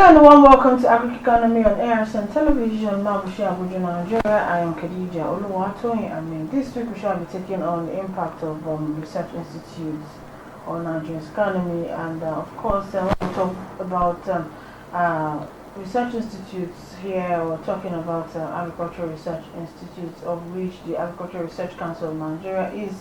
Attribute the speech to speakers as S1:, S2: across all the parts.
S1: and warm welcome to Agric Economy on ARSN Television, Mabushi Abuja, Nigeria. I am Khadija Oluwatoyin. This week we shall be taking on the impact of research institutes on Nigeria's economy, and of course, I want to talk about research institutes here. We're talking about Agricultural Research Institutes, of which the Agricultural Research Council of Nigeria is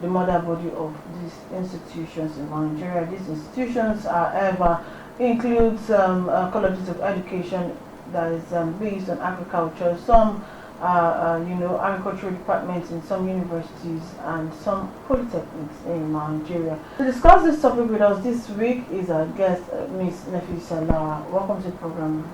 S1: the mother body of these institutions in Nigeria. These institutions, however, includes colleges of education that is based on agriculture, some agricultural departments in some universities, and some polytechnics in Nigeria. To discuss this topic with us this week is our guest, Ms. Nefisa Lara. Welcome to the program.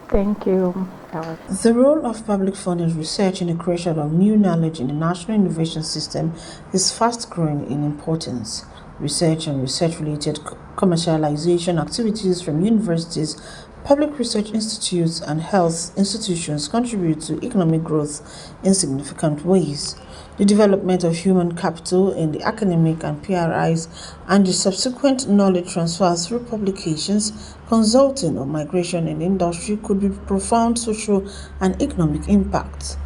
S2: Thank you, Alex.
S3: The role of public funded research in the creation of new knowledge in the national innovation system is fast growing in importance. Research and research-related commercialization activities from universities, public research institutes, and health institutions contribute to economic growth in significant ways. The development of human capital in the academic and PRIs and the subsequent knowledge transfer through publications, consulting, or migration in industry could be profound social and economic impacts.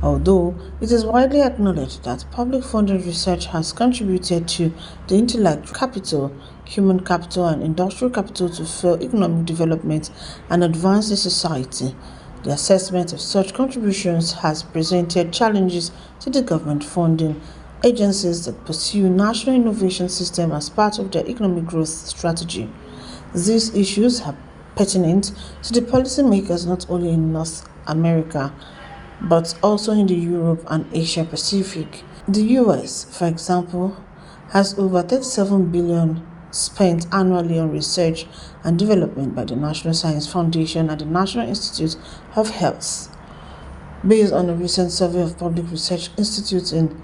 S3: Although it is widely acknowledged that public-funded research has contributed to the intellectual capital, human capital, and industrial capital to fuel economic development and advance the society, the assessment of such contributions has presented challenges to the government funding agencies that pursue national innovation system as part of their economic growth strategy. These issues are pertinent to the policymakers not only in North America, but also in the Europe and Asia Pacific. The US, for example, has over $37 billion spent annually on research and development by the National Science Foundation and the National Institute of Health. Based on a recent survey of public research institutes in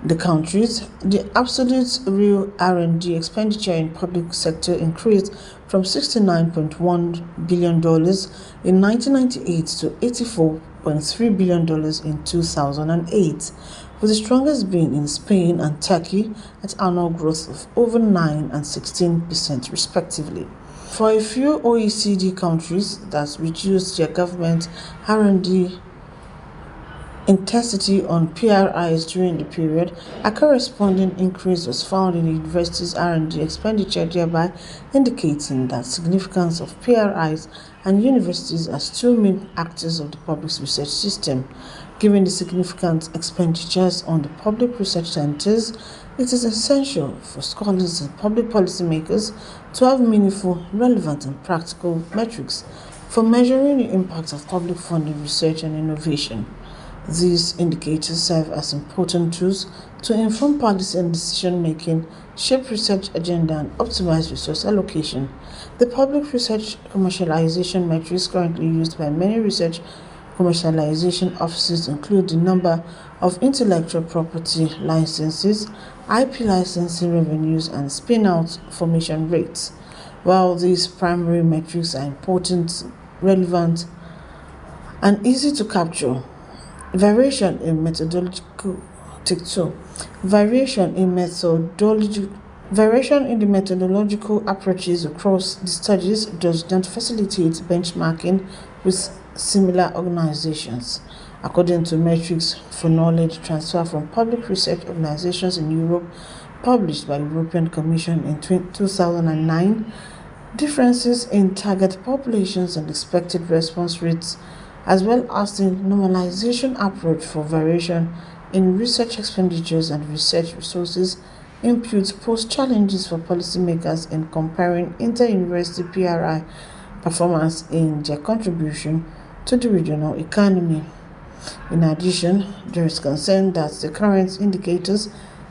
S3: the countries, the absolute real R&D expenditure in public sector increased from $69.1 billion in 1998 to $84.3 billion in 2008, with the strongest being in Spain and Turkey at annual growth of over 9 and 16% respectively. For a few OECD countries that reduced their government R&D intensity on PRIs during the period, a corresponding increase was found in the university's R&D expenditure, thereby indicating the significance of PRIs and universities as two main actors of the public research system. Given the significant expenditures on the public research centers, it is essential for scholars and public policymakers to have meaningful, relevant, and practical metrics for measuring the impact of public funded research and innovation. These indicators serve as important tools to inform policy and decision-making, shape research agenda, and optimize resource allocation. The public research commercialization metrics currently used by many research commercialization offices include the number of intellectual property licenses, IP licensing revenues, and spin-out formation rates. While these primary metrics are important, relevant, and easy to capture, variation in the methodological approaches across the studies does not facilitate benchmarking with similar organizations. According to metrics for knowledge transfer from public research organizations in Europe, published by the European Commission in 2009, differences in target populations and expected response rates, as well as the normalization approach for variation in research expenditures and research resources, pose challenges for policymakers in comparing inter-university PRI performance in their contribution to the regional economy. In addition, there is concern that the current indicators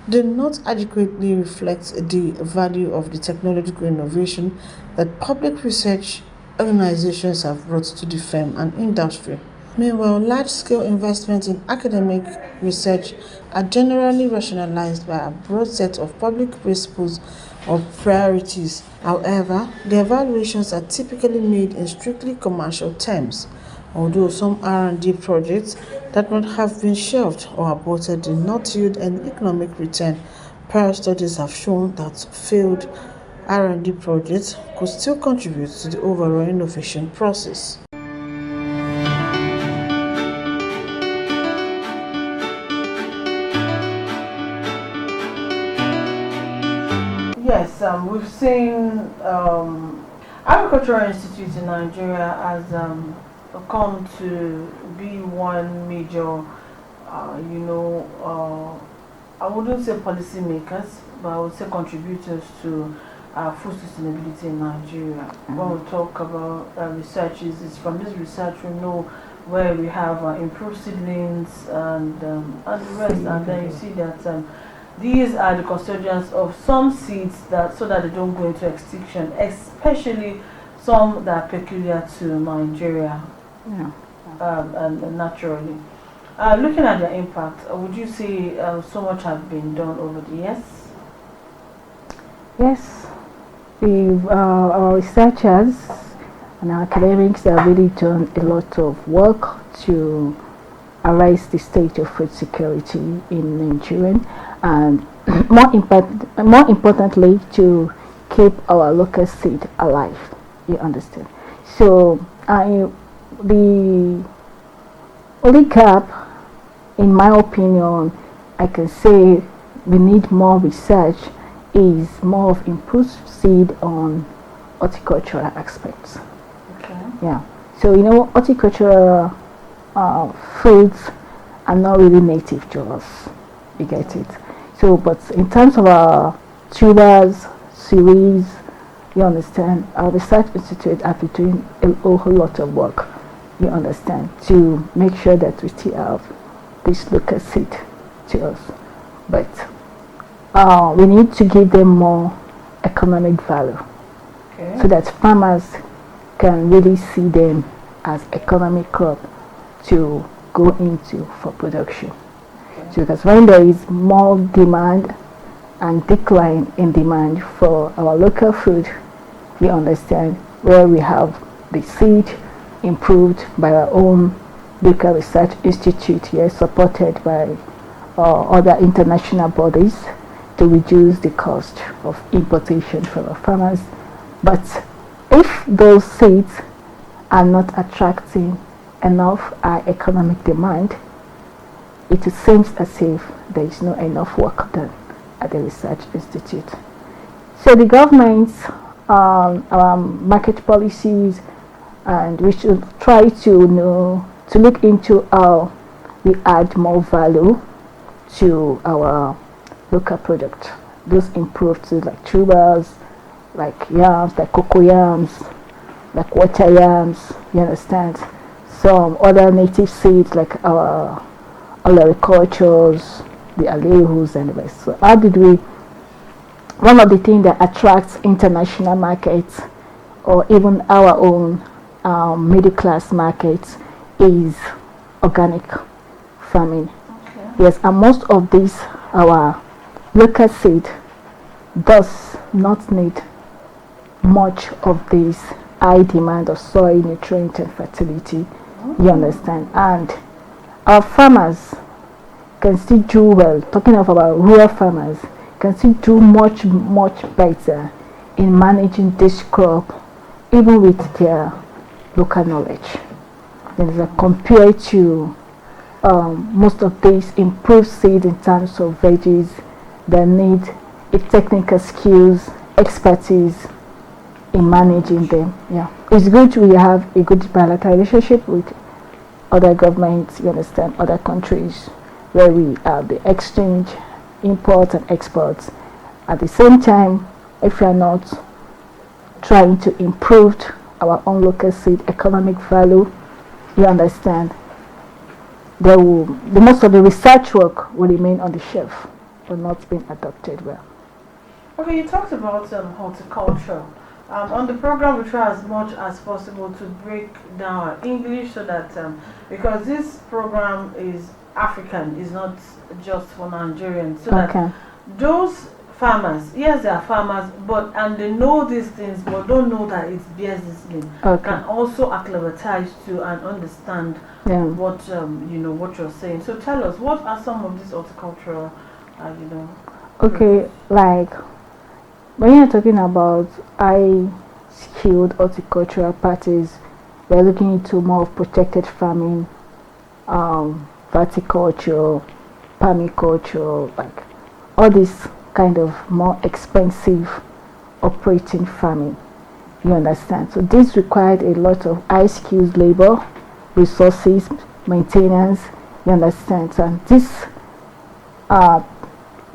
S3: do not adequately reflect the value of the technological innovation that public research organizations have brought to the firm and industry. Meanwhile, large-scale investments in academic research are generally rationalized by a broad set of public principles or priorities. However, the evaluations are typically made in strictly commercial terms. Although some R&D projects that would have been shelved or aborted did not yield an economic return, prior studies have shown that failed R&D projects could still contribute to the overall innovation process.
S1: Yes, we've seen Agricultural Institute in Nigeria has come to be one major, I wouldn't say policymakers, but I would say contributors to food sustainability in Nigeria. When we talk about researches, it's from this research we know where we have improved seedlings and the rest, and then you see that these are the custodians of some seeds that so that they don't go into extinction, especially some that are peculiar to Nigeria, and naturally. Looking at their impact, would you say so much has been done over the years?
S2: Yes, our researchers and our academics have really done a lot of work to arise the state of food security in Nigeria, and more importantly, to keep our local seed alive. You understand? So, the only gap, in my opinion, I can say we need more research is more of improved seed on horticultural aspects.
S1: Okay.
S2: Yeah. So horticultural fruits are not really native to us. You get it? So, but in terms of our tubers, series, you understand, our research institute have been doing a whole lot of work, you understand, to make sure that we still have this local seed to us. But we need to give them more economic value,
S1: Okay.
S2: so that farmers can really see them as economic crop to go into for production. So because when there is more demand and decline in demand for our local food, we understand where we have the seed improved by our own local research institute here, supported by other international bodies, to reduce the cost of importation from our farmers. But if those seeds are not attracting enough economic demand, it seems as if there is not enough work done at the research institute. So the government's our market policies, and we should try to look into how we add more value to our local product. Those improved like tubers, like yams, like cocoa yams, like water yams, you understand? Some other native seeds like our olericultures, the alehus and the rest. So how did we, one of the things that attracts international markets or even our own middle class markets is organic farming.
S1: Okay.
S2: Yes, and most of these, our local seed does not need much of this high demand of soil nutrient and fertility. You understand? And our farmers can still do well. Talking of our rural farmers, can still do much better in managing this crop, even with their local knowledge. Compared to most of these improved seeds in terms of veggies that need a technical skills, expertise in managing them. Yeah, it's good we have a good bilateral relationship with other governments, you understand, other countries, where we have the exchange, imports and exports. At the same time, if we are not trying to improve our own local seed economic value, you understand, the most of the research work will remain on the shelf, will not be adopted well.
S1: Okay, you talked about horticulture. On the program, we try as much as possible to break down our English so that, because this program is African, is not just for Nigerians, so that those farmers, yes, they are farmers, and they know these things, but don't know that it bears this name, can also acclimatize to and understand what what you're saying. So tell us, what are some of these horticultural,
S2: Okay, like When you're talking about high skilled horticultural practice, we're looking into more of protected farming, verticulture, permaculture, like all this kind of more expensive operating farming. You understand? So this required a lot of high skilled labor, resources, maintenance. You understand? So, and this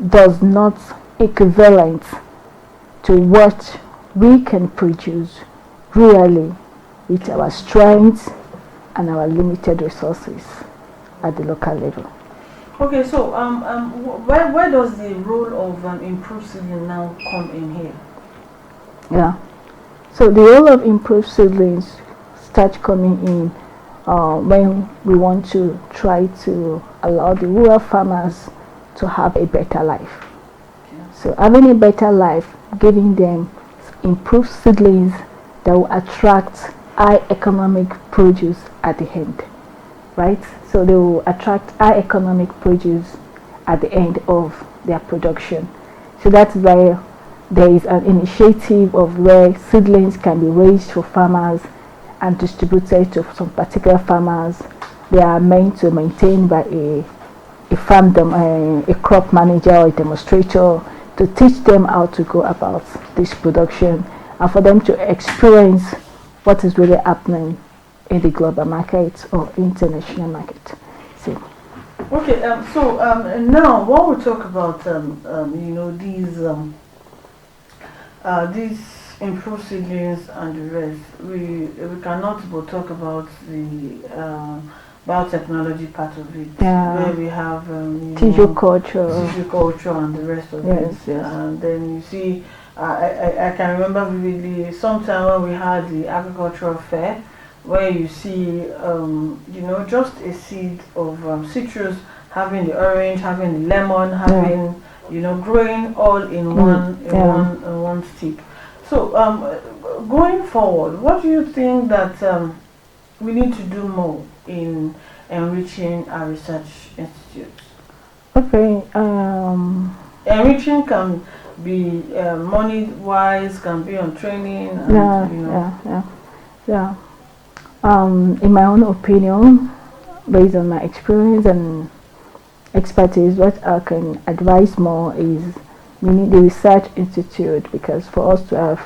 S2: does not equivalent to what we can produce rurally with our strengths and our limited resources at the local level.
S1: Okay, so where does the role of improved seedling now come in here?
S2: Yeah. So the role of improved seedlings starts coming in when we want to try to allow the rural farmers to have a better life. So having a better life, giving them improved seedlings that will attract high economic produce at the end, right? So they will attract high economic produce at the end of their production. So that's why there is an initiative of where seedlings can be raised for farmers and distributed to some particular farmers. They are meant to maintain by a crop manager or a demonstrator to teach them how to go about this production and for them to experience what is really happening in the global market or international market. So
S1: okay, now when we talk about these improved seedlings and the rest, we cannot but talk about the biotechnology part of it, where we have
S2: tissue culture
S1: and the rest of it.
S2: Yes.
S1: And then you see, I can remember vividly sometime when we had the agricultural fair, where you see just a seed of citrus having the orange, having the lemon, having growing all in one stick. So going forward, what do you think that we need to do more in enriching our research institutes?
S2: Okay.
S1: Enriching can be money wise, can be on training. And,
S2: yeah. In my own opinion, based on my experience and expertise, what I can advise more is we need the research institute, because for us to have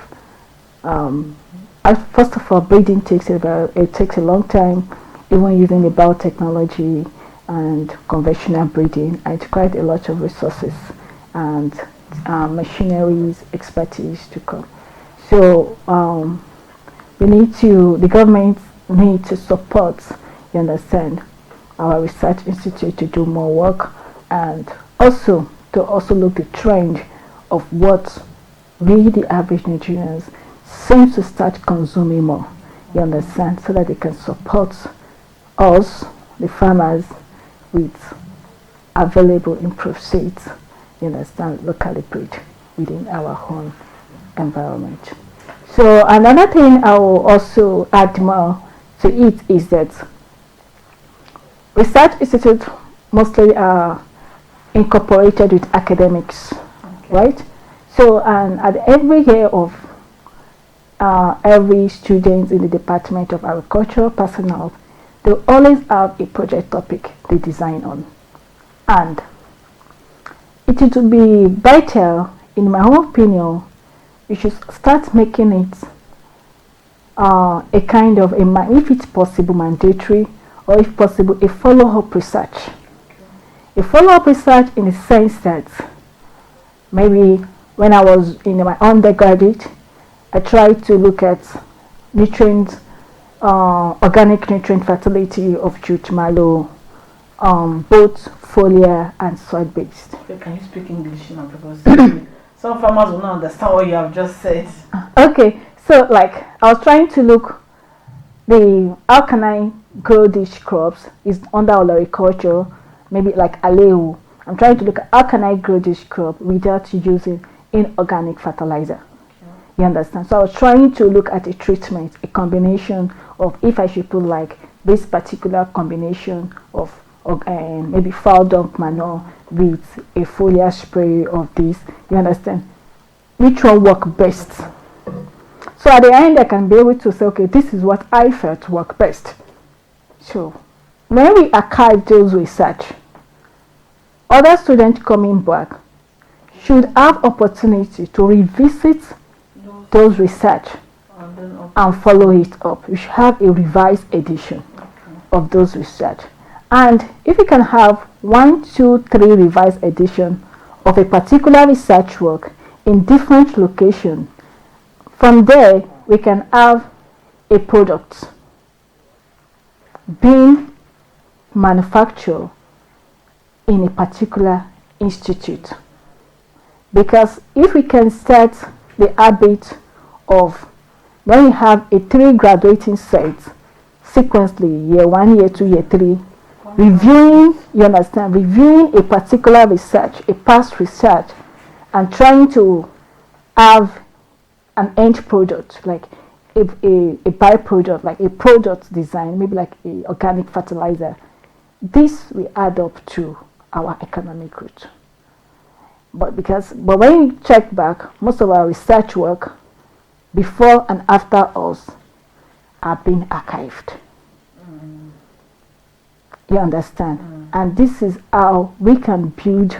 S2: first of all, breeding takes a long time, even using the biotechnology and conventional breeding, and it's quite a lot of resources and machineries, expertise to come. So the government need to support, you understand, our research institute to do more work, and also look the trend of what we, the average Nigerians, seem to start consuming more, you understand, so that they can support us, the farmers, with available improved seeds, you understand, locally bred within our own environment. So another thing I will also add more to it is that research institutes mostly are incorporated with academics, right? So and at every year of every student in the Department of Agricultural personnel, they always have a project topic they design on, and it would be better, in my own opinion, we should start making it a kind of if it's possible, mandatory, or if possible, a follow-up research. A follow-up research in the sense that maybe when I was in my undergraduate, I tried to look at nutrient, organic nutrient fertility of jute mallow, both foliar and soil-based.
S1: Can you speak English now, because some farmers will not understand what you have just said.
S2: Okay, so like I was trying to look how can I grow these crops is under olericulture, maybe like aleu. I'm trying to look at how can I grow this crop without using inorganic fertilizer. You understand? So I was trying to look at a treatment, a combination of if I should put like this particular combination of maybe foul dung manure with a foliar spray of this. You understand? which one work best. So at the end, I can be able to say, okay, this is what I felt work best. So when we archive those research, other students coming back should have opportunity to revisit those research and follow it up. We should have a revised edition of those research. And if you can have 1, 2, 3 revised edition of a particular research work in different locations, from there we can have a product being manufactured in a particular institute. Because if we can start the habit of, when we have a 3 graduating sets sequentially, year 1, year 2, year 3, reviewing, you understand, reviewing a particular research, a past research, and trying to have an end product, like a byproduct, like a product design, maybe like a organic fertilizer. This will add up to our economic growth. But when you check back, most of our research work before and after us are being archived. You understand? And this is how we can build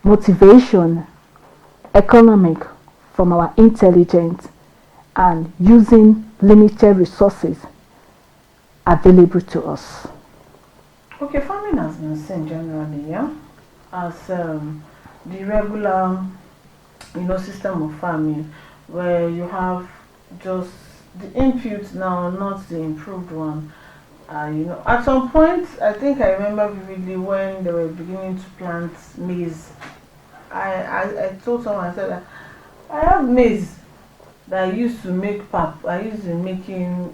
S2: motivation, economic, from our intelligence and using limited resources available to us.
S1: Okay, farming has been seen generally, yeah, as the regular, system of farming, where you have just the input now, not the improved one. At some point, I think I remember vividly when they were beginning to plant maize. I told someone, I said that I have maize that I used to make pap. I used to making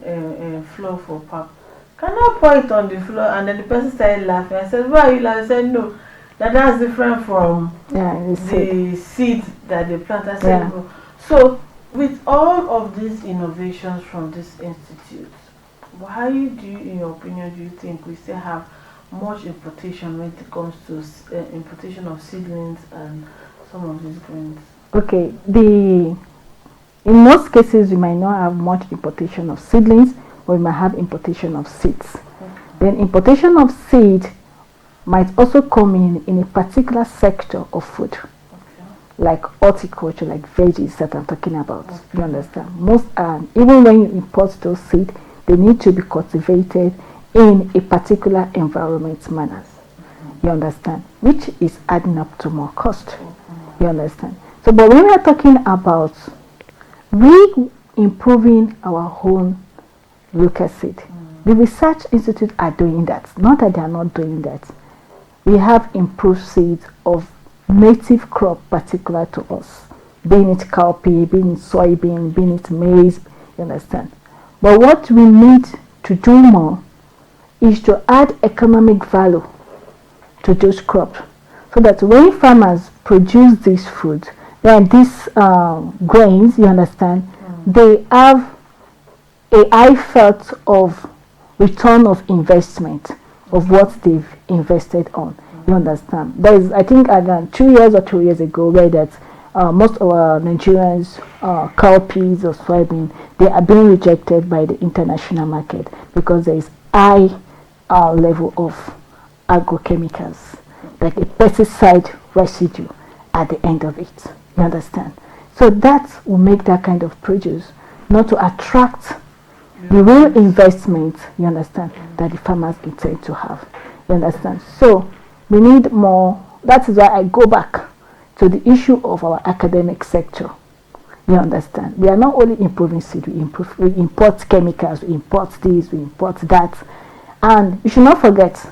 S1: flour for pap. Can I pour it on the floor? And then the person started laughing. I said, why are you laughing? I said, no, that's different from the seed that they plant. I said, no. So with all of these innovations from this institute, why do you, in your opinion, do you think we still have much importation when it comes to importation of seedlings and some of these grains?
S2: Okay, in most cases we might not have much importation of seedlings, but we might have importation of seeds. Then importation of seed might also come in a particular sector of food, like horticulture, like veggies that I'm talking about. You understand? Most even when you import those seeds, they need to be cultivated in a particular environment manners. You understand? Which is adding up to more cost. You understand? So, but when we are talking about improving our own local seed, the research institute are doing that. Not that they are not doing that. We have improved seeds of native crop particular to us, being it cowpea, being it soybean, being it maize. You understand? But what we need to do more is to add economic value to those crops, so that when farmers produce these foods, then these grains, you understand, they have a high felt of return of investment of what they've invested on. You understand? There's, I think, 2 years or 2 years ago, where that most of our Nigerians cowpeas or soybean, they are being rejected by the international market because there is high level of agrochemicals, like a pesticide residue at the end of it. You understand? So that will make that kind of produce not to attract the real investment, you understand, that the farmers intend to have. You understand? So we need more. That is why I go back to the issue of our academic sector. You understand? We are not only improving seed, we import chemicals, we import this, we import that. And you should not forget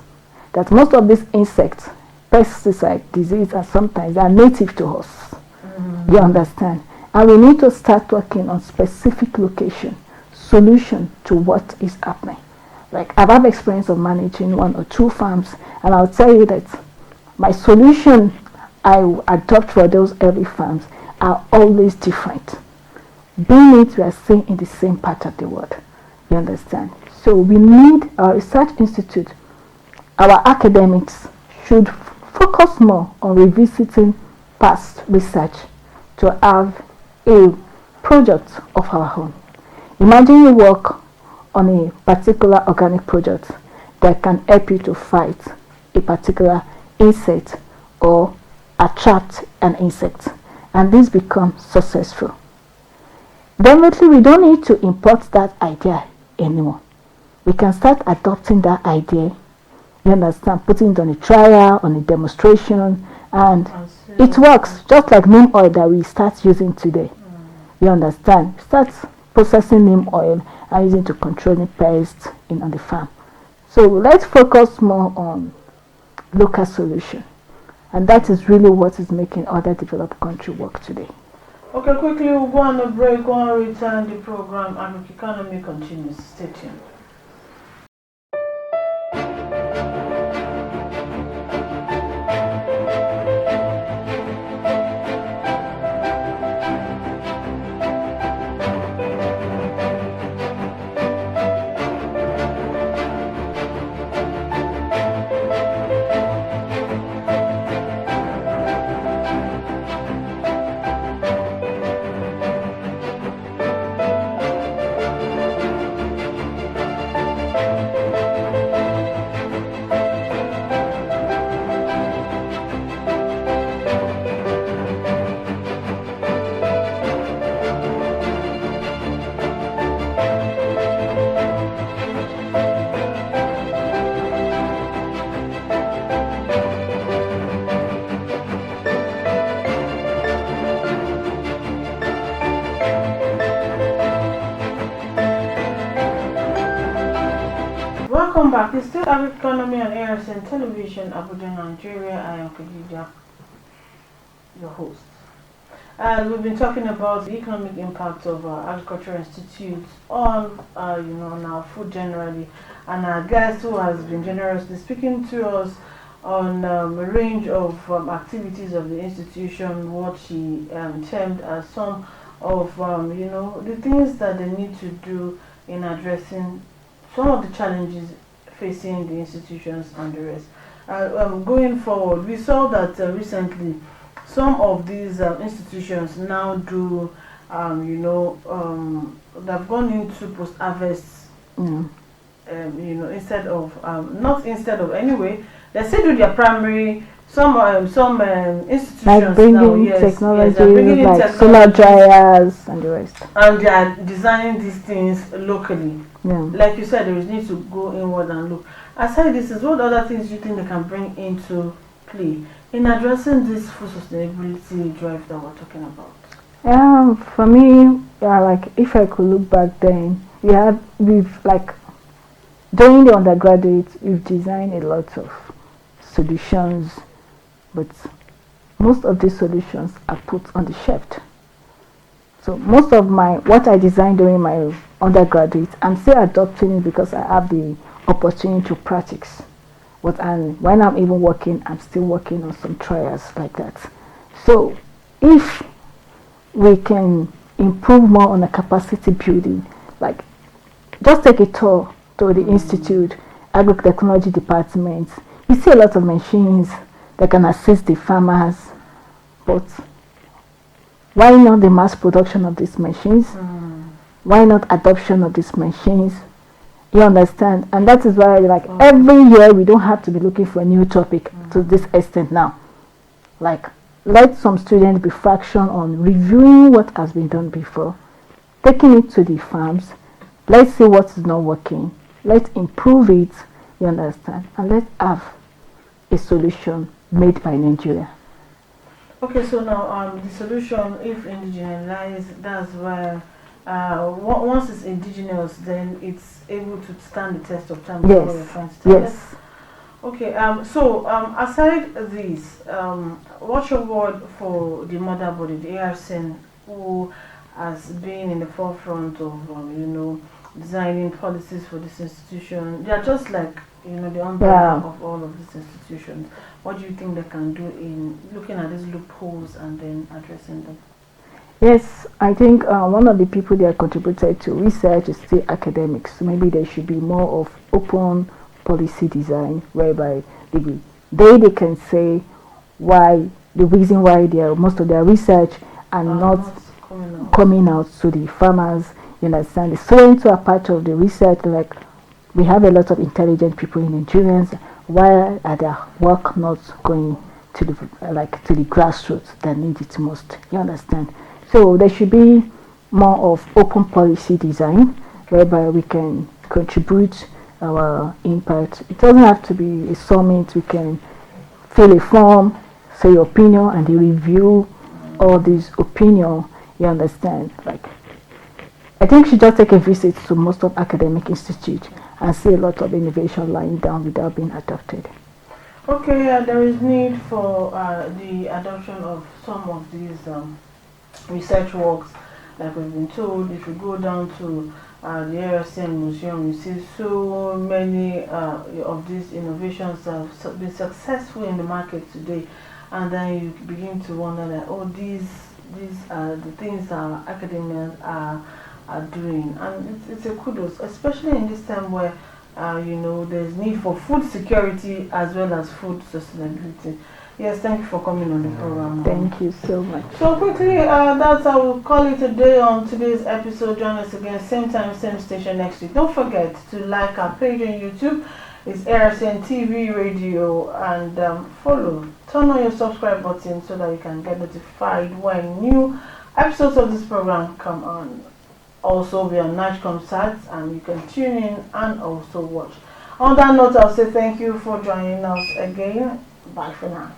S2: that most of these insects, pesticide, disease, and sometimes are native to us. You understand? And we need to start working on specific location, solution to what is happening. Like, I've had experience of managing 1 or 2 farms, and I'll tell you that my solution I adopt for those early farms are always different. Being it, we are staying in the same part of the world. You understand? So we need our research institute, our academics should focus more on revisiting past research to have a project of our own. Imagine you work on a particular organic product that can help you to fight a particular insect or attract an insect, and this becomes successful. Definitely, we don't need to import that idea anymore. We can start adopting that idea, you understand, putting it on a trial, on a demonstration, and it works, just like neem oil that we start using today. You understand? Start processing neem oil and using to controlling pests on the farm. So let's focus more on local solution, and that is really what is making other developed countries work today.
S1: Okay, quickly we'll go on a break. When we return, the program Agric Economy continues. Stay tuned. Welcome back. It's still Agric Economy on ARSN Television, Abuja, Nigeria. I am Khadija, your host. We've been talking about the economic impact of agricultural institutes on, on our food generally, and our guest who has been generously speaking to us on a range of activities of the institution, what she termed as some of the things that they need to do in addressing some of the challenges facing the institutions and the rest. Going forward, we saw that recently some of these institutions now do, they've gone into post-harvest, instead of anyway, they still do their primary. Some institutions
S2: like bringing
S1: now, yes,
S2: technology,
S1: bringing
S2: like
S1: technology,
S2: solar dryers and the rest.
S1: and they are designing these things locally.
S2: Yeah.
S1: Like you said, there is need to go inward and look. Aside this, is what other things you think they can bring into play in addressing this food sustainability drive that we're talking about?
S2: For me, like if I could look back then, we've like during the undergraduate, we've designed a lot of solutions, but most of these solutions are put on the shelf. So most of what I designed during my undergraduate, I'm still adopting it because I have the opportunity to practice. And when I'm even working, I'm still working on some trials like that. So if we can improve more on the capacity building, like just take a tour to the institute, Agric Technology Department. You see a lot of machines that can assist the farmers, but why not the mass production of these machines? Why not adoption of these machines? You understand? And that is why, like, every year we don't have to be looking for a new topic to this extent now. Like, let some students be fraction on reviewing what has been done before, taking it to the farms. Let's see what is not working. Let's improve it, you understand? And let's have a solution made by Nigeria.
S1: Okay, so now the solution, if indigenized, that's where once it's indigenous, then it's able to stand the test of time.
S2: Yes.
S1: What you're trying to tell us.
S2: Yes.
S1: Okay. So aside this, what's your word for the mother body, the ARSN, who has been in the forefront of designing policies for this institution? They are just like the umbrella of all of these institutions. What do you think they can do in looking at these loopholes and then addressing them?
S2: Yes, I think one of the people that contributed to research is still academics. So maybe there should be more of open policy design, whereby they can say why the reason why most of their research and not coming out to the farmers. You understand? The students who are part of the research, like we have a lot of intelligent people in Nigerians. Why are their work not going to the to the grassroots that need it most? You understand? So there should be more of open policy design whereby we can contribute our impact. It doesn't have to be a summit. We can fill a form, say your opinion, and they review all these opinion. You understand? Like, I think she just take a visit to most of academic institutes and see a lot of innovation lying down without being adopted.
S1: Okay, there is need for the adoption of some of these research works. Like we've been told, if you go down to the ARSN Museum, you see so many of these innovations have been successful in the market today, and then you begin to wonder that, oh, these are the things our academians are doing, and it's a kudos, especially in this time where there's need for food security as well as food sustainability. Yes, thank you for coming on the program.
S2: Thank you so much.
S1: So quickly, that's how we'll call it a day on today's episode. Join us again, same time, same station next week. Don't forget to like our page on YouTube. It's ARSN TV Radio, and follow. Turn on your subscribe button so that you can get notified when new episodes of this program come on. Also, we are Natchcom Sats, and you can tune in and also watch. On that note, I'll say thank you for joining us again. Bye for now.